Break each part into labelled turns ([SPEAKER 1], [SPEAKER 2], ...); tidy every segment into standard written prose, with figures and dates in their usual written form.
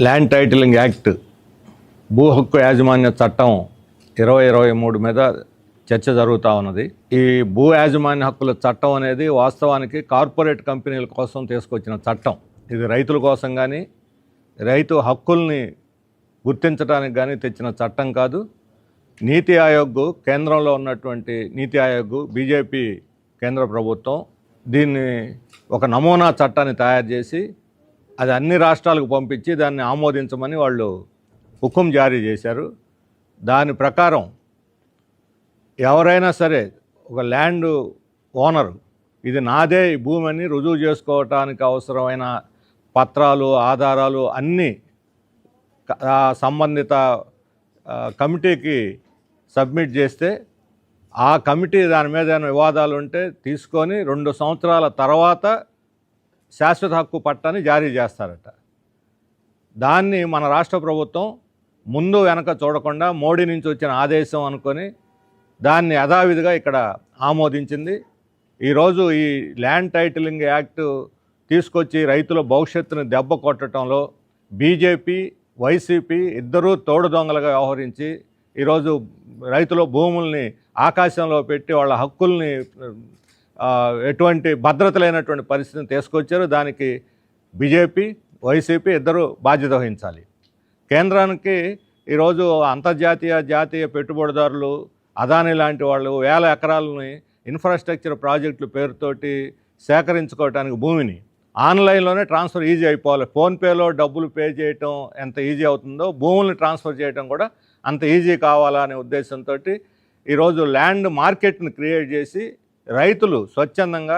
[SPEAKER 1] Land titling act భూ హక్కు యాజమాన్య చట్టం 2023 మీద చర్చ జరుగుతూ ఉన్నది. ఈ భూ యాజమాన్య హక్కుల చట్టం అనేది వాస్తవానికి కార్పొరేట్ కంపెనీల కోసం తీసుకొచ్చిన చట్టం. ఇది రైతుల కోసం కానీ రైతు హక్కుల్ని గుర్తించడానికి కానీ తెచ్చిన చట్టం కాదు. నీతి ఆయోగ్, కేంద్రంలో ఉన్నటువంటి నీతి ఆయోగ్, బీజేపీ కేంద్ర ప్రభుత్వం దీన్ని ఒక నమూనా చట్టాన్ని తయారు చేసి అది అన్ని రాష్ట్రాలకు పంపించి దాన్ని ఆమోదించమని వాళ్ళు హుకుం జారీ చేశారు. దాని ప్రకారం ఎవరైనా సరే ఒక ల్యాండ్ ఓనరు ఇది నాదే ఈ భూమి అని రుజువు చేసుకోవటానికి అవసరమైన పత్రాలు, ఆధారాలు అన్నీ సంబంధిత కమిటీకి సబ్మిట్ చేస్తే ఆ కమిటీ దాని మీద ఏమైనా వివాదాలు ఉంటే తీసుకొని 2 సంవత్సరాల తర్వాత శాశ్వత హక్కు పట్టాన్ని జారీ చేస్తారట. దాన్ని మన రాష్ట్ర ప్రభుత్వం ముందు వెనక చూడకుండా మోడీ నుంచి వచ్చిన ఆదేశం అనుకొని దాన్ని యథావిధిగా ఇక్కడ ఆమోదించింది. ఈరోజు ఈ ల్యాండ్ టైటిలింగ్ యాక్ట్ తీసుకొచ్చి రైతుల భవిష్యత్తును దెబ్బ కొట్టడంలో బీజేపీ, వైసీపీ ఇద్దరూ తోడు దొంగలుగా వ్యవహరించి ఈరోజు రైతుల భూముల్ని ఆకాశంలో పెట్టి వాళ్ళ హక్కుల్ని ఎటువంటి భద్రత లేనటువంటి పరిస్థితిని తీసుకొచ్చారు. దానికి బీజేపీ, వైసీపీ ఇద్దరు బాధ్యత వహించాలి. కేంద్రానికి ఈరోజు అంతర్జాతీయ, జాతీయ పెట్టుబడిదారులు, అదానీ లాంటి వాళ్ళు వేల ఎకరాలని ఇన్ఫ్రాస్ట్రక్చర్ ప్రాజెక్టుల పేరుతోటి సేకరించుకోవడానికి భూమిని ఆన్లైన్లోనే ట్రాన్స్ఫర్ ఈజీ అయిపోవాలి. ఫోన్పేలో డబ్బులు పే చేయటం ఎంత ఈజీ అవుతుందో భూముల్ని ట్రాన్స్ఫర్ చేయటం కూడా అంత ఈజీ కావాలా అనే ఉద్దేశంతో ఈరోజు ల్యాండ్ మార్కెట్ని క్రియేట్ చేసి రైతులు స్వచ్ఛందంగా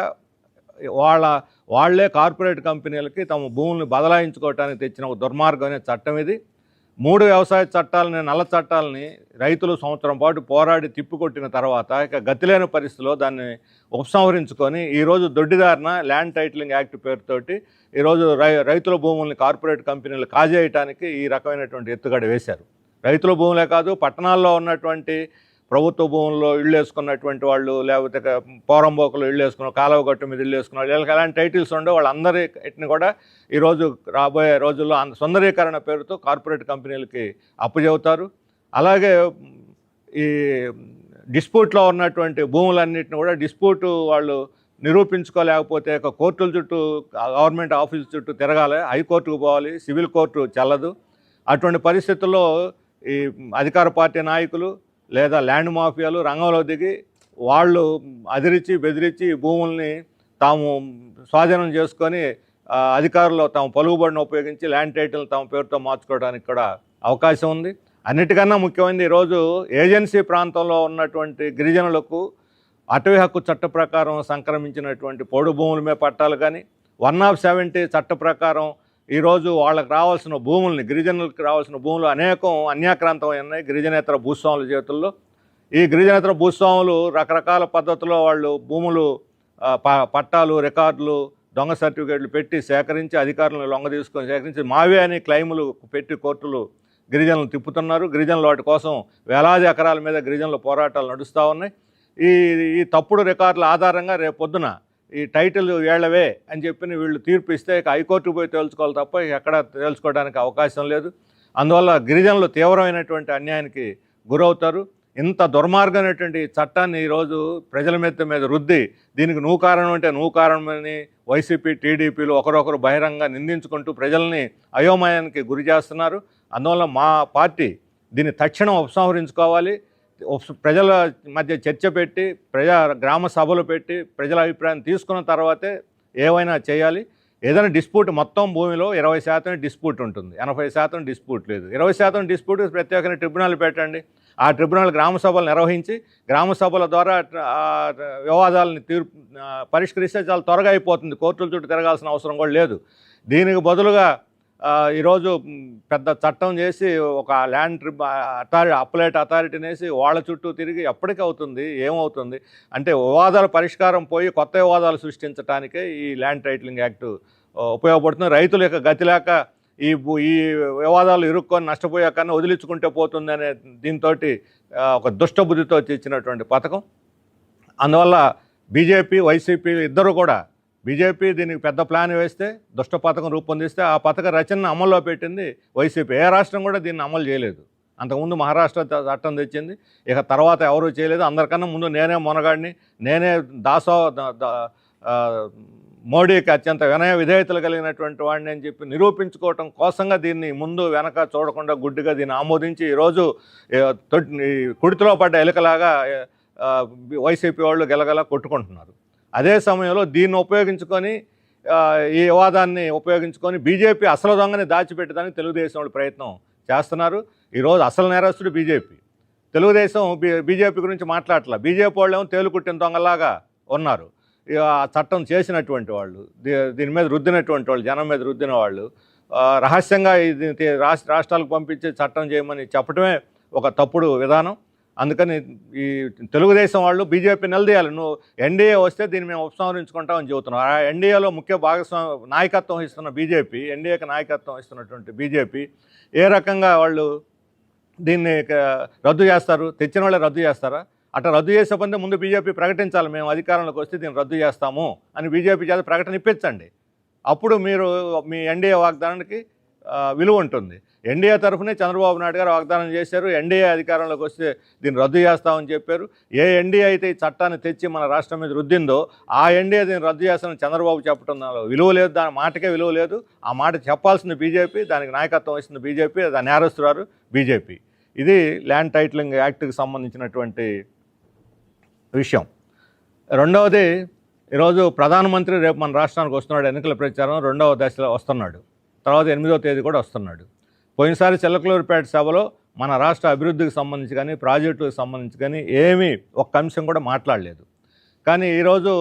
[SPEAKER 1] వాళ్లే కార్పొరేట్ కంపెనీలకి తమ భూముల్ని బదలాయించుకోవడానికి తెచ్చిన ఒక దుర్మార్గమైన చట్టం ఇది. 3 వ్యవసాయ చట్టాలని, నల్ల చట్టాలని రైతులు సంవత్సరం పాటు పోరాడి తిప్పికొట్టిన తర్వాత ఇక గతిలేని పరిస్థితిలో దాన్ని ఉపసంహరించుకొని ఈరోజు దొడ్డిదారిన ల్యాండ్ టైటిలింగ్ యాక్ట్ పేరుతోటి ఈరోజు రైతుల భూముల్ని కార్పొరేట్ కంపెనీలు కాజేయటానికి ఈ రకమైనటువంటి ఎత్తుగడ వేశారు. రైతుల భూములే కాదు, పట్టణాల్లో ఉన్నటువంటి ప్రభుత్వ భూముల్లో ఇళ్ళు వేసుకున్నటువంటి వాళ్ళు, లేకపోతే పోరంబోకలు ఇళ్ళు వేసుకున్న, కాలువ గట్టు మీద ఇళ్ళు వేసుకున్న వాళ్ళు, ఎలాంటి టైటిల్స్ ఉండో వాళ్ళందరిని కూడా ఈరోజు రాబోయే రోజుల్లో సుందరీకరణ పేరుతో కార్పొరేట్ కంపెనీలకి అప్పుచెబుతారు. అలాగే ఈ డిస్ప్యూట్లో ఉన్నటువంటి భూములన్నింటిని కూడా డిస్ప్యూట్ వాళ్ళు నిరూపించుకోలేకపోతే కోర్టుల చుట్టూ, గవర్నమెంట్ ఆఫీస్ చుట్టూ తిరగాలి, హైకోర్టుకు పోవాలి, సివిల్ కోర్టు చెల్లదు. అటువంటి పరిస్థితుల్లో ఈ అధికార పార్టీ నాయకులు లేదా ల్యాండ్ మాఫియాలు రంగంలో దిగి వాళ్ళు అదిరించి బెదిరించి భూముల్ని తాము స్వాధీనం చేసుకొని అధికారులు తమ పలుకుబడిని ఉపయోగించి ల్యాండ్ టైటిల్ తమ పేరుతో మార్చుకోవడానికి కూడా అవకాశం ఉంది. అన్నిటికన్నా ముఖ్యమైనది ఈరోజు ఏజెన్సీ ప్రాంతంలో ఉన్నటువంటి గిరిజనులకు అటవీ హక్కు చట్ట ప్రకారం సంక్రమించినటువంటి పొడు భూముల మీద పట్టాలు కానీ 170 చట్ట ప్రకారం ఈరోజు వాళ్ళకి రావాల్సిన భూముల్ని, గిరిజనులకు రావాల్సిన భూములు అనేకం అన్యాక్రాంతం ఉన్నాయి గిరిజనేతర భూస్వాముల చేతుల్లో. ఈ గిరిజనేతర భూస్వాములు రకరకాల పద్ధతుల్లో వాళ్ళు భూములు పట్టాలు, రికార్డులు, దొంగ సర్టిఫికేట్లు పెట్టి సేకరించి అధికారులను లొంగ తీసుకొని సేకరించి మావే అని క్లైములు పెట్టి కోర్టులు గిరిజనులు తిప్పుతున్నారు. గిరిజనులు వాటి కోసం వేలాది ఎకరాల మీద గిరిజనుల పోరాటాలు నడుస్తూ ఉన్నాయి. ఈ తప్పుడు రికార్డుల ఆధారంగా రేపొద్దున ఈ టైటిల్ వీళ్ళవే అని చెప్పి వీళ్ళు తీర్పు ఇస్తే ఇక హైకోర్టుకు పోయి తేల్చుకోవాలి తప్ప ఎక్కడ తేల్చుకోవడానికి అవకాశం లేదు. అందువల్ల గిరిజనులు తీవ్రమైనటువంటి అన్యాయానికి గురవుతారు. ఇంత దుర్మార్గమైనటువంటి చట్టాన్ని ఈరోజు ప్రజల మీద రుద్ది దీనికి నువ్వు కారణం అంటే నువ్వు కారణమని వైసీపీ, టీడీపీలు ఒకరొకరు బహిరంగ నిందించుకుంటూ ప్రజల్ని అయోమయానికి గురి చేస్తున్నారు. అందువల్ల మా పార్టీ దీన్ని తక్షణం ఉపసంహరించుకోవాలి. ప్రజల మధ్య చర్చ పెట్టి గ్రామ సభలు పెట్టి ప్రజల అభిప్రాయం తీసుకున్న తర్వాతే ఏవైనా చేయాలి. ఏదైనా డిస్ప్యూట్ మొత్తం భూమిలో 20% డిస్ప్యూట్ ఉంటుంది, 80% డిస్ప్యూట్ లేదు. 20% డిస్ప్యూట్ ప్రత్యేకమైన ట్రిబ్యునల్ పెట్టండి. ఆ ట్రిబ్యునల్ గ్రామ సభలు నిర్వహించి గ్రామ సభల ద్వారా వివాదాలని పరిష్కరిస్తే చాలా త్వరగా అయిపోతుంది. కోర్టుల చుట్టూ తిరగాల్సిన అవసరం కూడా లేదు. దీనికి బదులుగా ఈరోజు పెద్ద చట్టం చేసి ఒక ల్యాండ్ అప్పలేట్ అథారిటీని వేసి వాళ్ళ చుట్టూ తిరిగి ఎప్పటికీ అవుతుంది, ఏమవుతుంది అంటే వివాదాల పరిష్కారం పోయి కొత్త వివాదాలు సృష్టించడానికే ఈ ల్యాండ్ టైటిలింగ్ యాక్ట్ ఉపయోగపడుతుంది. రైతుల యొక్క గతి లేక ఈ వివాదాలు ఇరుక్కొని నష్టపోయాకన్నా వదిలించుకుంటే పోతుంది అనే దీంతో ఒక దుష్టబుద్ధితో తెచ్చినటువంటి పథకం. అందువల్ల బీజేపీ, వైసీపీ ఇద్దరు కూడా బీజేపీ దీనికి పెద్ద ప్లాన్ వేస్తే, దుష్ట పథకం రూపొందిస్తే ఆ పథక రచనను అమల్లో పెట్టింది వైసీపీ. ఏ రాష్ట్రం కూడా దీన్ని అమలు చేయలేదు. అంతకుముందు మహారాష్ట్ర చట్టం తెచ్చింది, ఇక తర్వాత ఎవరూ చేయలేదు. అందరికన్నా ముందు నేనే మొనగాడిని, నేనే మోడీకి అత్యంత వినయ విధేయతలు కలిగినటువంటి వాడిని అని చెప్పి నిరూపించుకోవటం కోసంగా దీన్ని ముందు వెనక చూడకుండా గుడ్డిగా దీన్ని ఆమోదించి ఈరోజు కుడితిలో పడ్డ ఎలుకలాగా వైసీపీ వాళ్ళు గెలగల కొట్టుకుంటున్నారు. అదే సమయంలో దీన్ని ఉపయోగించుకొని, ఈ వివాదాన్ని ఉపయోగించుకొని బీజేపీ అసలు దొంగని దాచిపెట్టడానికి తెలుగుదేశం వాళ్ళు ప్రయత్నం చేస్తున్నారు. ఈరోజు అసలు నేరస్తుడు బీజేపీ. తెలుగుదేశం బీజేపీ గురించి మాట్లాడట్లా. బీజేపీ వాళ్ళు ఏమో తేలుకుట్టిన దొంగలాగా ఉన్నారు. ఆ చట్టం చేసినటువంటి వాళ్ళు, దీని మీద రుద్దినటువంటి వాళ్ళు, జనం మీద రుద్దిన వాళ్ళు రహస్యంగా ఇది రాష్ట్రాలకు పంపించి చట్టం చేయమని చెప్పడమే ఒక తప్పుడు విధానం. అందుకని ఈ తెలుగుదేశం వాళ్ళు బీజేపీ నిలదీయాలి. నువ్వు ఎన్డీఏ వస్తే దీన్ని మేము ఉపసంహరించుకుంటామని చెబుతున్నాం. ఆ ఎన్డీఏలో ముఖ్య నాయకత్వం ఇస్తున్న బీజేపీ, ఎన్డీఏకి నాయకత్వం ఇస్తున్నటువంటి బీజేపీ ఏ రకంగా వాళ్ళు దీన్ని రద్దు చేస్తారు? తెచ్చిన వాళ్ళే రద్దు చేస్తారా? అట్లా రద్దు చేసే పని ముందు బీజేపీ ప్రకటించాలి, మేము అధికారంలోకి వస్తే దీన్ని రద్దు చేస్తాము అని బీజేపీ చేత ప్రకటన ఇప్పించండి. అప్పుడు మీరు మీ ఎన్డీఏ వాగ్దానానికి విలువ ఉంటుంది. ఎన్డీఏ తరఫునే చంద్రబాబు నాయుడు గారు వాగ్దానం చేశారు, ఎన్డీఏ అధికారంలోకి వస్తే దీన్ని రద్దు చేస్తామని చెప్పారు. ఏ ఎన్డీఏ అయితే ఈ చట్టాన్ని తెచ్చి మన రాష్ట్రం మీద రుద్దిందో ఆ ఎన్డీఏ దీన్ని రద్దు చేస్తామని చంద్రబాబు చెప్పడం విలువ లేదు, దాని మాటకే విలువ లేదు. ఆ మాట చెప్పాల్సింది బీజేపీ, దానికి నాయకత్వం వస్తుంది బీజేపీ, దాని నేరస్తురారు బీజేపీ. ఇది ల్యాండ్ టైటిలింగ్ యాక్ట్కి సంబంధించినటువంటి విషయం. రెండవది, ఈరోజు ప్రధానమంత్రి రేపు మన రాష్ట్రానికి వస్తున్నాడు, ఎన్నికల ప్రచారం 2వ దశలో వస్తున్నాడు, తర్వాత 8వ తేదీ కూడా వస్తున్నాడు. పోయినసారి చిలకలూరుపేట సభలో మన రాష్ట్ర అభివృద్ధికి సంబంధించి కానీ, ప్రాజెక్టులకు సంబంధించి కానీ ఏమీ ఒక్క అంశం కూడా మాట్లాడలేదు. కానీ ఈరోజు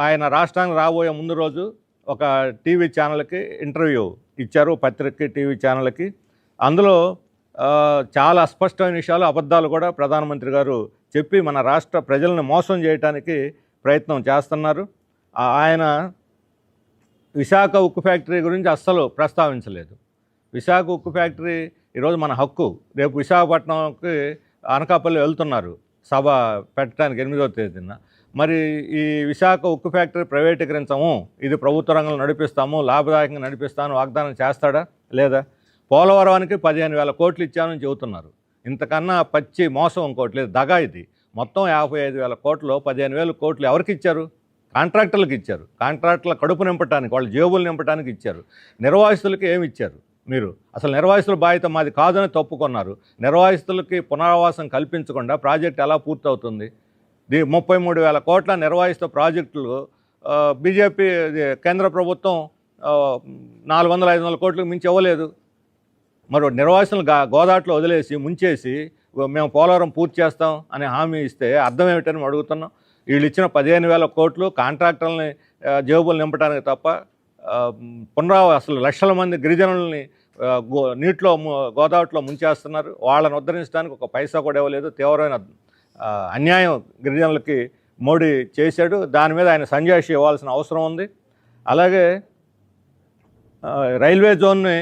[SPEAKER 1] ఆయన రాష్ట్రానికి రాబోయే ముందు రోజు ఒక టీవీ ఛానల్కి ఇంటర్వ్యూ ఇచ్చారు, పత్రికకి, టీవీ ఛానల్కి. అందులో చాలా అస్పష్టమైన విషయాలు, అబద్ధాలు కూడా ప్రధానమంత్రి గారు చెప్పి మన రాష్ట్ర ప్రజలను మోసం చేయడానికి ప్రయత్నం చేస్తున్నారు. ఆయన విశాఖ ఉక్కు ఫ్యాక్టరీ గురించి అస్సలు ప్రస్తావించలేదు. విశాఖ ఉక్కు ఫ్యాక్టరీ ఈరోజు మన హక్కు. రేపు విశాఖపట్నంకి అనకాపల్లి వెళ్తున్నారు సభ పెట్టడానికి 8వ తేదీన. మరి ఈ విశాఖ ఉక్కు ఫ్యాక్టరీ ప్రైవేటీకరించము, ఇది ప్రభుత్వ రంగంలో నడిపిస్తాము, లాభదాయకంగా నడిపిస్తాను వాగ్దానం చేస్తాడా లేదా? పోలవరానికి 15,000 కోట్లు ఇచ్చానని చెబుతున్నారు. ఇంతకన్నా పచ్చి మోసం ఇంకోటి లేదు, దగా ఇది. మొత్తం 55,000 కోట్లు, 15,000 కోట్లు ఎవరికి ఇచ్చారు? కాంట్రాక్టర్లకు ఇచ్చారు. కాంట్రాక్టర్ల కడుపు నింపడానికి, వాళ్ళ జేబులు నింపడానికి ఇచ్చారు. నిర్వాసితులకి ఏమి ఇచ్చారు మీరు? అసలు నిర్వాసితుల బాధ్యత మాది కాదని తప్పుకున్నారు. నిర్వాసితులకి పునరావాసం కల్పించకుండా ప్రాజెక్ట్ ఎలా పూర్తవుతుంది? 33,000 కోట్ల నిర్వాసిత ప్రాజెక్టులు బీజేపీ కేంద్ర ప్రభుత్వం 400-500 కోట్లకు మించి ఇవ్వలేదు. మరి నిర్వాసితులు గోదాట్లో వదిలేసి ముంచేసి మేము పోలవరం పూర్తి చేస్తాం అని హామీ ఇస్తే అర్థం ఏమిటని అడుగుతున్నాం. వీళ్ళు ఇచ్చిన 15,000 కోట్లు కాంట్రాక్టర్లని జేబులు నింపడానికి తప్ప అసలు లక్షల మంది గిరిజనుల్ని నీటిలో గోదావరిలో ముంచేస్తున్నారు. వాళ్ళని ఉద్ధరించడానికి ఒక పైసా కూడా ఇవ్వలేదు. తీవ్రమైన అన్యాయం గిరిజనులకి మోడీ చేశాడు. దాని మీద ఆయన సంజాయిషి ఇవ్వాల్సిన అవసరం ఉంది. అలాగే రైల్వే జోన్ని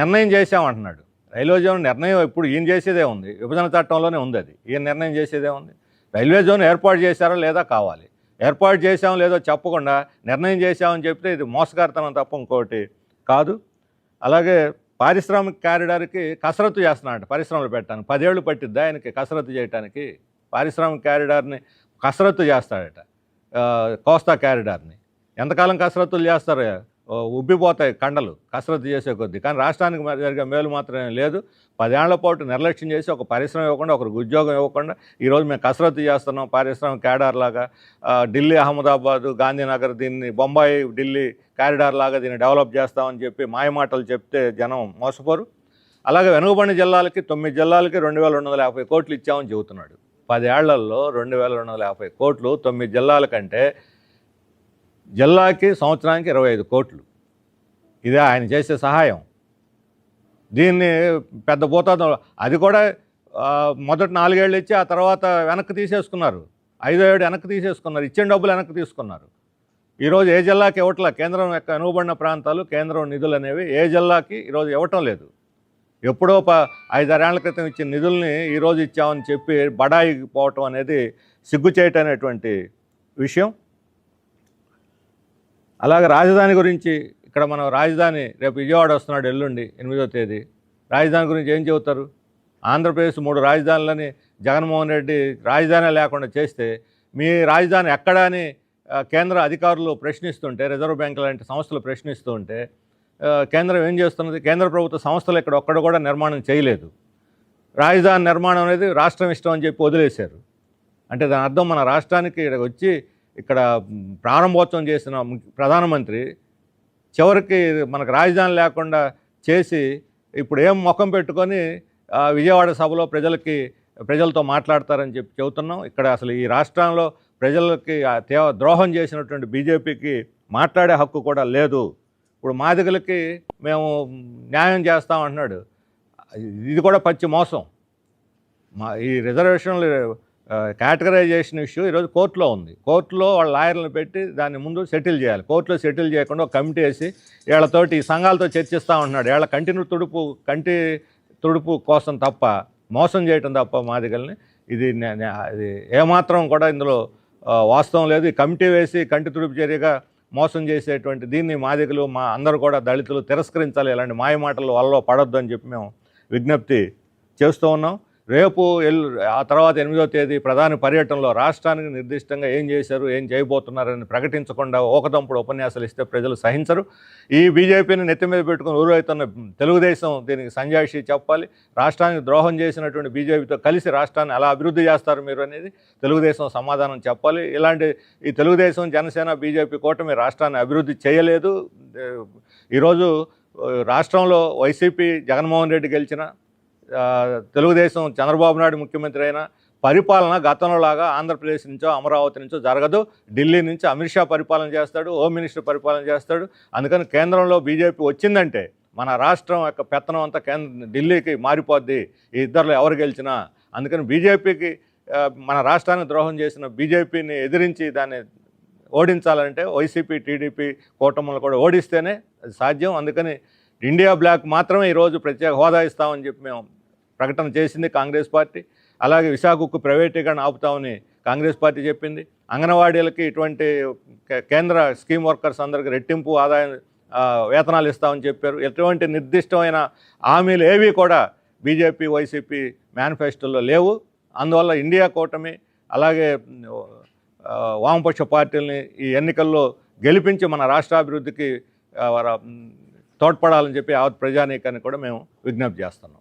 [SPEAKER 1] నిర్ణయం చేశామంటున్నాడు. రైల్వే జోన్ నిర్ణయం ఇప్పుడు ఈయన చేసేదే ఉంది, విభజన చట్టంలోనే ఉంది. అది ఈయన నిర్ణయం చేసేదే ఉంది. రైల్వే జోన్ ఏర్పాటు చేశారా లేదా కావాలి. ఏర్పాటు చేసామో లేదో చెప్పకుండా నిర్ణయం చేశామని చెప్తే ఇది మోసగారితనం తప్ప ఇంకోటి కాదు. అలాగే పారిశ్రామిక కారిడార్కి కసరత్తు చేస్తున్నాడు, పరిశ్రమలు పెట్టడానికి 10 ఏళ్ళు పట్టిద్దా ఆయనకి కసరత్తు చేయడానికి? పారిశ్రామిక కారిడార్ని కసరత్తు చేస్తాడట, కోస్తా కారిడార్ని. ఎంతకాలం కసరత్తులు చేస్తారు? ఉబ్బిపోతాయి కండలు కసరత్తు చేసే కొద్దీ. కానీ రాష్ట్రానికి జరిగే మేలు మాత్రమే లేదు. 10 ఏళ్ల పాటు నిర్లక్ష్యం చేసి ఒక పరిశ్రమ ఇవ్వకుండా, ఒకరికి ఉద్యోగం ఇవ్వకుండా ఈరోజు మేము కసరత్తు చేస్తున్నాం పారిశ్రామిక కారిడార్ లాగా. ఢిల్లీ, అహ్మదాబాదు, గాంధీనగర్, దీన్ని బొంబాయి, ఢిల్లీ కారిడార్ లాగా దీన్ని డెవలప్ చేస్తామని చెప్పి మాయమాటలు చెప్తే జనం మోసపోరు. అలాగే వెనుకబడిన జిల్లాలకి 9 జిల్లాలకి 2,250 కోట్లు ఇచ్చామని చెబుతున్నాడు. 10 ఏళ్లలో 2,250 కోట్లు 9 జిల్లాల కంటే జిల్లాకి సంవత్సరానికి 25 కోట్లు. ఇదే ఆయన చేసే సహాయం. దీన్ని పెద్ద భూతాదం. అది కూడా మొదటి 4 ఏళ్ళు ఇచ్చి ఆ తర్వాత వెనక్కి తీసేసుకున్నారు. 5వ ఏడు వెనక్కి తీసేసుకున్నారు. ఇచ్చిన డబ్బులు వెనక్కి తీసుకున్నారు. ఈరోజు ఏ జిల్లాకి ఇవ్వట్లా. కేంద్రం యొక్క వెనుకబడిన ప్రాంతాలు, కేంద్రం నిధులు అనేవి ఏ జిల్లాకి ఈరోజు ఇవ్వటం లేదు. ఎప్పుడో 5-6 ఏళ్ల క్రితం ఇచ్చిన నిధుల్ని ఈరోజు ఇచ్చామని చెప్పి బడాయి పోవటం అనేది సిగ్గుచేయటం అనేటువంటి విషయం. అలాగే రాజధాని గురించి ఇక్కడ మనం రాజధాని రేపు విజయవాడ వస్తున్నాడు ఎల్లుండి 8వ తేదీ. రాజధాని గురించి ఏం చెబుతారు? ఆంధ్రప్రదేశ్ 3 రాజధానులని జగన్మోహన్ రెడ్డి రాజధాని లేకుండా చేస్తే మీ రాజధాని ఎక్కడ అని కేంద్ర అధికారులు ప్రశ్నిస్తుంటే, రిజర్వ్ బ్యాంక్ లాంటి సంస్థలు ప్రశ్నిస్తూ ఉంటే కేంద్రం ఏం చేస్తున్నది? కేంద్ర ప్రభుత్వ సంస్థలు ఇక్కడ ఒక్కడ కూడా నిర్మాణం చేయలేదు. రాజధాని నిర్మాణం అనేది రాష్ట్రం ఇష్టం అని చెప్పి వదిలేశారు. అంటే దాని అర్థం మన రాష్ట్రానికి ఇక్కడ వచ్చి ఇక్కడ ప్రారంభోత్సవం చేసిన ప్రధానమంత్రి చివరికి మనకు రాజధాని లేకుండా చేసి ఇప్పుడు ఏం ముఖం పెట్టుకొని విజయవాడ సభలో ప్రజలతో మాట్లాడతారని చెప్పి చెబుతున్నాం. ఇక్కడ అసలు ఈ రాష్ట్రంలో ప్రజలకి ద్రోహం చేసినటువంటి బీజేపీకి మాట్లాడే హక్కు కూడా లేదు. ఇప్పుడు మాదిగలకి మేము న్యాయం చేస్తామంటున్నాడు. ఇది కూడా పచ్చి మోసం. ఈ రిజర్వేషన్లు కేటగరైజేషన్ ఇష్యూ ఈరోజు కోర్టులో ఉంది. కోర్టులో వాళ్ళ లాయర్లను పెట్టి దాన్ని ముందు సెటిల్ చేయాలి. కోర్టులో సెటిల్ చేయకుండా ఒక కమిటీ వేసి వీళ్ళతోటి ఈ సంఘాలతో చర్చిస్తూ ఉంటున్నాడు. వీళ్ళ కంటి తుడుపు కోసం తప్ప, మోసం చేయటం తప్ప మాదిగల్ని ఇది ఏమాత్రం కూడా ఇందులో వాస్తవం లేదు. ఈ కమిటీ వేసి కంటి తుడుపు చర్యగా మోసం చేసేటువంటి దీన్ని మాదిగలు అందరూ కూడా దళితులు తిరస్కరించాలి. ఇలాంటి మాయ మాటలు వాళ్ళలో పడొద్దు అని చెప్పి మేము విజ్ఞప్తి చేస్తూ ఉన్నాం. రేపు ఆ తర్వాత 8వ తేదీ ప్రధాని పర్యటనలో రాష్ట్రానికి నిర్దిష్టంగా ఏం చేశారు, ఏం చేయబోతున్నారని ప్రకటించకుండా ఓకదంపుడు ఉపన్యాసాలు ఇస్తే ప్రజలు సహించరు. ఈ బీజేపీని నెత్తి మీద పెట్టుకుని ఊరువైతున్న తెలుగుదేశం దీనికి సంజాయిషి చెప్పాలి. రాష్ట్రానికి ద్రోహం చేసినటువంటి బీజేపీతో కలిసి రాష్ట్రాన్ని ఎలా అభివృద్ధి చేస్తారు మీరు అనేది తెలుగుదేశం సమాధానం చెప్పాలి. ఈ తెలుగుదేశం, జనసేన, బీజేపీ కూటమి రాష్ట్రాన్ని అభివృద్ధి చేయలేదు. ఈరోజు రాష్ట్రంలో వైసీపీ జగన్మోహన్ రెడ్డి గెలిచిన, తెలుగుదేశం చంద్రబాబు నాయుడు ముఖ్యమంత్రి అయిన పరిపాలన గతంలో లాగా ఆంధ్రప్రదేశ్ నుంచో అమరావతి నుంచో జరగదు. ఢిల్లీ నుంచి అమిత్ షా పరిపాలన చేస్తాడు, హోమ్ మినిస్టర్ పరిపాలన చేస్తాడు. అందుకని కేంద్రంలో బీజేపీ వచ్చిందంటే మన రాష్ట్రం యొక్క పెత్తనం అంతా ఢిల్లీకి మారిపోద్ది, ఈ ఇద్దరిలో ఎవరు గెలిచినా. అందుకని బీజేపీకి, మన రాష్ట్రానికి ద్రోహం చేసిన బీజేపీని ఎదిరించి దాన్ని ఓడించాలంటే వైసీపీ, టీడీపీ కూటములు కూడా ఓడిస్తేనే అది సాధ్యం. అందుకని ఇండియా బ్లాక్ మాత్రమే ఈరోజు ప్రత్యేక హోదా ఇస్తామని చెప్పి మేము ప్రకటన చేసింది కాంగ్రెస్ పార్టీ. అలాగే విశాఖ ఉక్కు ప్రైవేటీకరణ ఆపుతామని కాంగ్రెస్ పార్టీ చెప్పింది. అంగన్వాడీలకి ఇటువంటి కేంద్ర స్కీమ్ వర్కర్స్ అందరికీ రెట్టింపు ఆదాయం వేతనాలు ఇస్తామని చెప్పారు. ఎటువంటి నిర్దిష్టమైన హామీలు ఏవి కూడా బీజేపీ, వైసీపీ మేనిఫెస్టోలో లేవు. అందువల్ల ఇండియా కూటమి అలాగే వామపక్ష పార్టీలని ఈ ఎన్నికల్లో గెలిపించి మన రాష్ట్రాభివృద్ధికి తోడ్పడాలని చెప్పి యావత్ ప్రజానీకాన్ని కూడా మేము విజ్ఞప్తి చేస్తున్నాం.